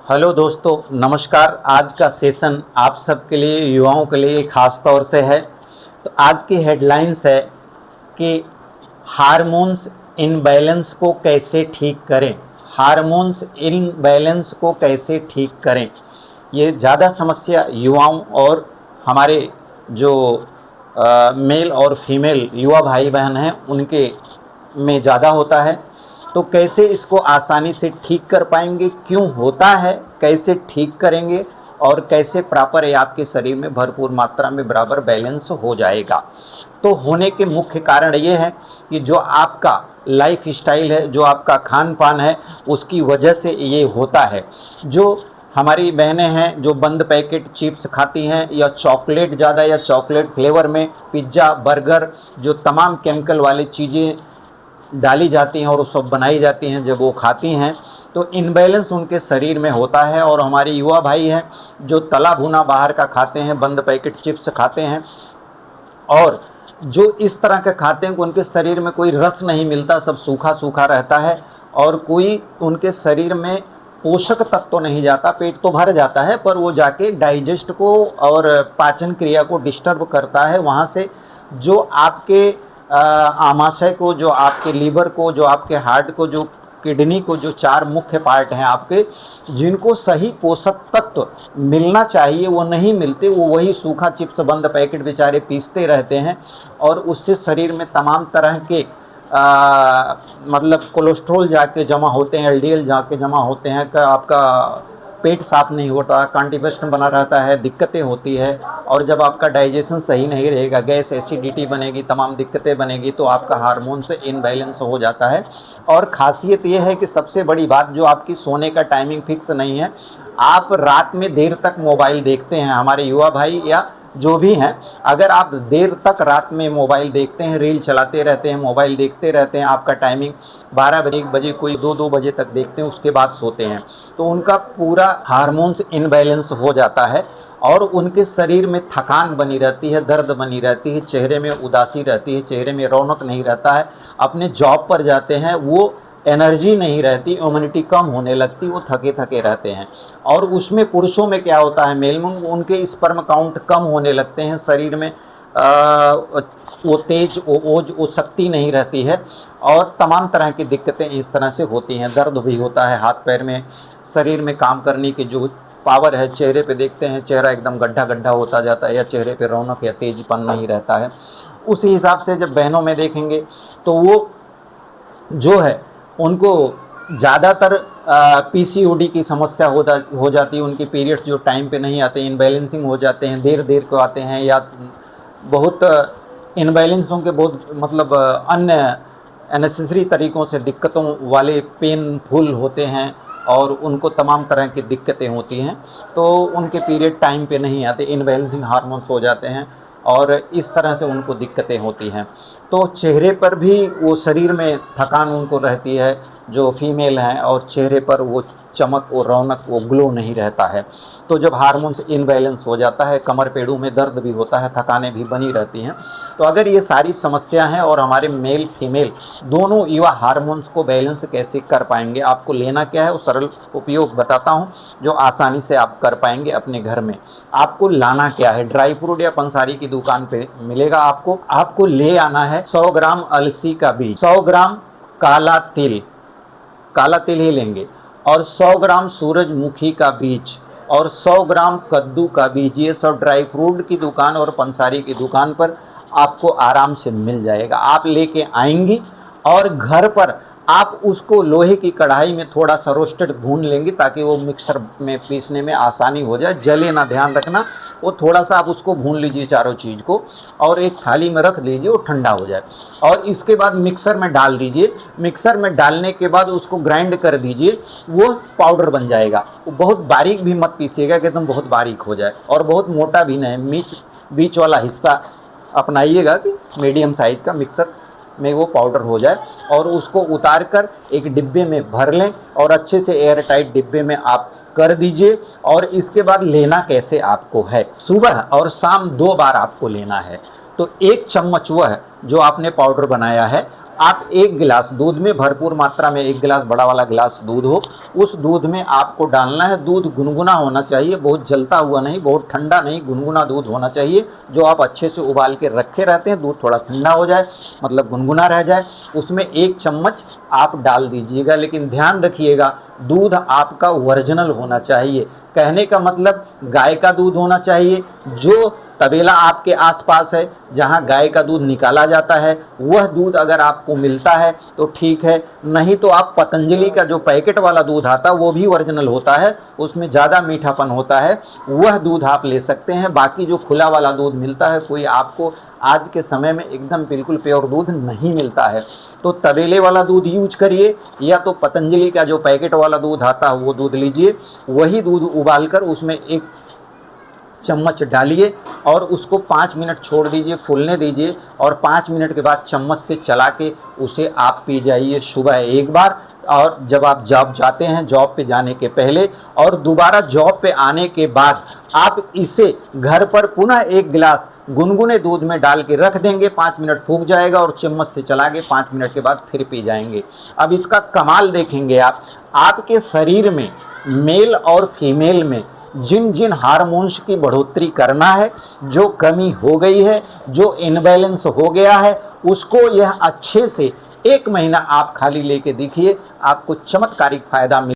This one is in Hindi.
हेलो दोस्तों, नमस्कार। आज का सेशन आप सबके लिए, युवाओं के लिए ख़ास तौर से है। तो आज की हेडलाइंस है कि हार्मोन्स इनबैलेंस को कैसे ठीक करें। हार्मोन्स इनबैलेंस को कैसे ठीक करें, ये ज़्यादा समस्या युवाओं और हमारे जो मेल और फीमेल युवा भाई बहन हैं उनके में ज़्यादा होता है। तो कैसे इसको आसानी से ठीक कर पाएंगे, क्यों होता है, कैसे ठीक करेंगे और कैसे प्रॉपर आपके शरीर में भरपूर मात्रा में बराबर बैलेंस हो जाएगा। तो होने के मुख्य कारण ये है कि जो आपका लाइफ स्टाइल है, जो आपका खान पान है, उसकी वजह से ये होता है। जो हमारी बहनें हैं जो बंद पैकेट चिप्स खाती हैं या चॉकलेट ज़्यादा या चॉकलेट फ्लेवर में पिज़्ज़ा बर्गर, जो तमाम केमिकल वाली चीज़ें डाली जाती हैं और वो सब बनाई जाती हैं, जब वो खाती हैं तो इनबैलेंस उनके शरीर में होता है। और हमारे युवा भाई हैं जो तला भुना बाहर का खाते हैं, बंद पैकेट चिप्स खाते हैं और जो इस तरह के खाते हैं कि उनके शरीर में कोई रस नहीं मिलता, सब सूखा सूखा रहता है और कोई उनके शरीर में पोषक तत्व तो नहीं जाता। पेट तो भर जाता है पर वो जाके डाइजेस्ट को और पाचन क्रिया को डिस्टर्ब करता है। वहाँ से जो आपके आमाशय को, जो आपके लीवर को, जो आपके हार्ट को, जो किडनी को, जो चार मुख्य पार्ट हैं आपके, जिनको सही पोषक तत्व मिलना चाहिए वो नहीं मिलते। वो वही सूखा चिप्स बंद पैकेट बेचारे पीसते रहते हैं और उससे शरीर में तमाम तरह के मतलब कोलेस्ट्रॉल जाके जमा होते हैं, एलडीएल जाके जमा होते हैं। आपका पेट साफ नहीं होता, कॉन्स्टिपेशन बना रहता है, दिक्कतें होती है। और जब आपका डाइजेशन सही नहीं रहेगा, गैस एसिडिटी बनेगी, तमाम दिक्कतें बनेगी, तो आपका हार्मोन से इनबैलेंस हो जाता है। और ख़ासियत यह है कि सबसे बड़ी बात, जो आपकी सोने का टाइमिंग फिक्स नहीं है, आप रात में देर तक मोबाइल देखते हैं। हमारे युवा भाई या जो भी हैं, अगर आप देर तक रात में मोबाइल देखते हैं, रील चलाते रहते हैं, मोबाइल देखते रहते हैं, आपका टाइमिंग 12 बजे, 1 बजे, कोई 2 बजे तक देखते हैं, उसके बाद सोते हैं, तो उनका पूरा हार्मोन्स इनबैलेंस हो जाता है और उनके शरीर में थकान बनी रहती है, दर्द बनी रहती है, चेहरे में उदासी रहती है, चेहरे में रौनक नहीं रहता है। अपने जॉब पर जाते हैं, वो एनर्जी नहीं रहती, इम्यूनिटी कम होने लगती, वो थके थके रहते हैं। और उसमें पुरुषों में क्या होता है, मेल में उनके स्पर्म काउंट कम होने लगते हैं, शरीर में वो तेज वो शक्ति नहीं रहती है और तमाम तरह की दिक्कतें इस तरह से होती हैं। दर्द भी होता है हाथ पैर में, शरीर में काम करने की जो पावर है, चेहरे पे देखते हैं चेहरा एकदम गड्ढा गड्ढा होता जाता है या चेहरे पे रौनक या तेजपन नहीं रहता है। उसी हिसाब से जब बहनों में देखेंगे तो वो जो है उनको ज़्यादातर पीसीओडी की समस्या हो जाती है। उनके पीरियड्स जो टाइम पे नहीं आते, इनबैलेंसिंग हो जाते हैं, देर देर को आते हैं, या बहुत इनबैलेंसों के बहुत मतलब अन्य अननेसेसरी तरीक़ों से दिक्कतों वाले पेनफुल होते हैं और उनको तमाम तरह की दिक्कतें होती हैं। तो उनके पीरियड टाइम पे नहीं आते, इनबैलेंसिंग हार्मोन्स हो जाते हैं और इस तरह से उनको दिक्कतें होती हैं। तो चेहरे पर भी वो शरीर में थकान उनको रहती है जो फीमेल हैं, और चेहरे पर वो चमक, वो रौनक, वो ग्लो नहीं रहता है। तो जब हार्मोन्स इनबैलेंस हो जाता है, कमर पेड़ों में दर्द भी होता है, थकानें भी बनी रहती हैं। तो अगर ये सारी समस्या हैं और हमारे मेल फीमेल दोनों युवा हार्मोन्स को बैलेंस कैसे कर पाएंगे, आपको लेना क्या है वो सरल उपयोग बताता हूँ जो आसानी से आप कर पाएंगे अपने घर में। आपको लाना क्या है, ड्राई फ्रूट या पंसारी की दुकान पे मिलेगा आपको ले आना है 100 ग्राम अलसी का बीज, 100 ग्राम काला तिल ही लेंगे, और 100 ग्राम सूरजमुखी का बीज और 100 ग्राम कद्दू का बीज। ये सब ड्राई फ्रूट की दुकान और पंसारी की दुकान पर आपको आराम से मिल जाएगा। आप लेके आएंगी और घर पर आप उसको लोहे की कढ़ाई में थोड़ा सा रोस्टेड भून लेंगे ताकि वो मिक्सर में पीसने में आसानी हो जाए, जले ना, ध्यान रखना। वो थोड़ा सा आप उसको भून लीजिए चारों चीज़ को और एक थाली में रख दीजिए, वो ठंडा हो जाए और इसके बाद मिक्सर में डाल दीजिए। मिक्सर में डालने के बाद उसको ग्राइंड कर दीजिए, वो पाउडर बन जाएगा। वो बहुत बारीक भी मत पीसिएगा कि एकदम बहुत बारीक हो जाए और बहुत मोटा भी नहीं, बीच वाला हिस्सा अपनाइएगा कि मीडियम साइज का मिक्सर में वो पाउडर हो जाए। और उसको उतार कर एक डिब्बे में भर लें और अच्छे से एयर टाइट डिब्बे में आप कर दीजिए। और इसके बाद लेना कैसे आपको है, सुबह और शाम 2 बार आपको लेना है। तो 1 चम्मच वह जो आपने पाउडर बनाया है आप एक गिलास दूध में, भरपूर मात्रा में एक गिलास बड़ा वाला गिलास दूध हो, उस दूध में आपको डालना है, दूध गुनगुना होना चाहिए, बहुत जलता हुआ नहीं, बहुत ठंडा नहीं, गुनगुना दूध होना चाहिए। जो आप अच्छे से उबाल के रखे रहते हैं, दूध थोड़ा ठंडा हो जाए, मतलब गुनगुना रह जाए, उसमें 1 चम्मच आप डाल दीजिएगा। लेकिन ध्यान रखिएगा, दूध आपका ओरिजिनल होना चाहिए। कहने का मतलब गाय का दूध होना चाहिए। जो तबेला आपके आसपास है जहां गाय का दूध निकाला जाता है, वह दूध अगर आपको मिलता है तो ठीक है, नहीं तो आप पतंजलि का जो पैकेट वाला दूध आता है वो भी ओरिजिनल होता है, उसमें ज़्यादा मीठापन होता है, वह दूध आप ले सकते हैं। बाकी जो खुला वाला दूध मिलता है, कोई आपको आज के समय में एकदम बिल्कुल प्योर दूध नहीं मिलता है। तो तबेले वाला दूध यूज करिए, या तो पतंजलि का जो पैकेट वाला दूध आता है वो दूध लीजिए। वही दूध उबालकर उसमें 1 चम्मच डालिए और उसको 5 मिनट छोड़ दीजिए, फूलने दीजिए, और 5 मिनट के बाद चम्मच से चला के उसे आप पी जाइए सुबह एक बार, और जब आप जॉब जाते हैं, जॉब पे जाने के पहले, और दोबारा जॉब पे आने के बाद आप इसे घर पर पुनः 1 गिलास गुनगुने दूध में डाल के रख देंगे, 5 मिनट फूक जाएगा और चम्मच से चला के 5 मिनट के बाद फिर पी जाएंगे। अब इसका कमाल देखेंगे आप, आपके शरीर में मेल और फीमेल में जिन जिन हार्मोन्स की बढ़ोतरी करना है, जो कमी हो गई है, जो इनबैलेंस हो गया है, उसको यह अच्छे से 1 महीना आप खाली लेके देखिए, आपको चमत्कारिक फायदा मिले।